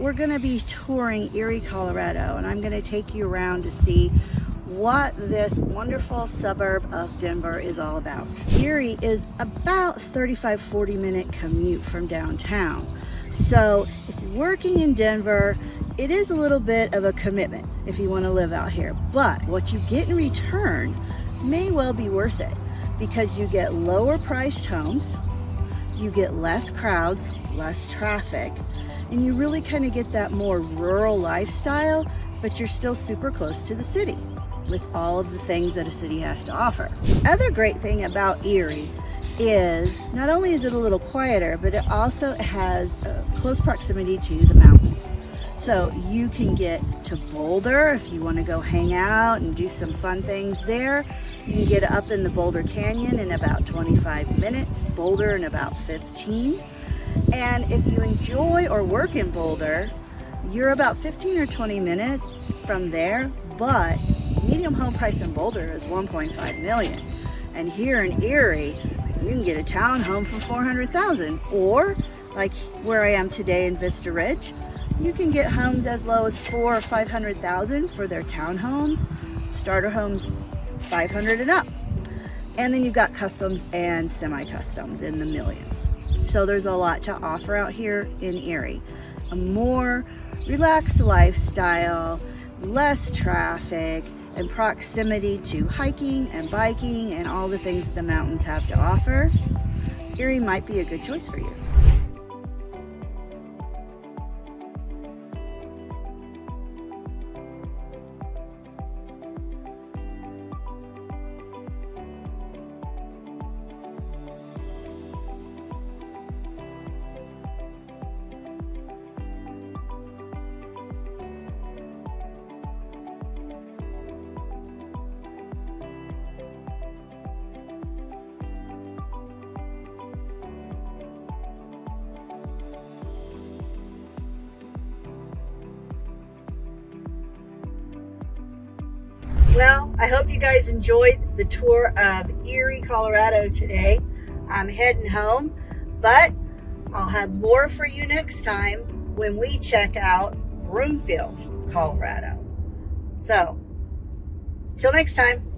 we're going to be touring Erie, Colorado, and I'm going to take you around to see what this wonderful suburb of Denver is all about. Erie is about 35-40 minute commute from downtown. So if you're working in Denver, it is a little bit of a commitment if you want to live out here. But what you get in return may well be worth it, because you get lower priced homes, you get less crowds, less traffic, and you really kind of get that more rural lifestyle, but you're still super close to the city with all of the things that a city has to offer. Other great thing about Erie is not only is it a little quieter, but it also has a close proximity to the mountains. So you can get to Boulder if you want to go hang out and do some fun things there. You can get up in the Boulder Canyon in about 25 minutes, Boulder in about 15. And if you enjoy or work in Boulder, you're about 15 or 20 minutes from there, but medium home price in Boulder is $1.5 million. And here in Erie, you can get a townhome for $400,000. Or like where I am today in Vista Ridge, you can get homes as low as $400,000 or $500,000 for their townhomes. Starter homes, $500,000 and up. And then you've got customs and semi-customs in the millions. So there's a lot to offer out here in Erie. A more relaxed lifestyle, less traffic, and proximity to hiking and biking and all the things that the mountains have to offer. Erie might be a good choice for you. Well, I hope you guys enjoyed the tour of Erie, Colorado today. I'm heading home, but I'll have more for you next time when we check out Broomfield, Colorado. So, till next time.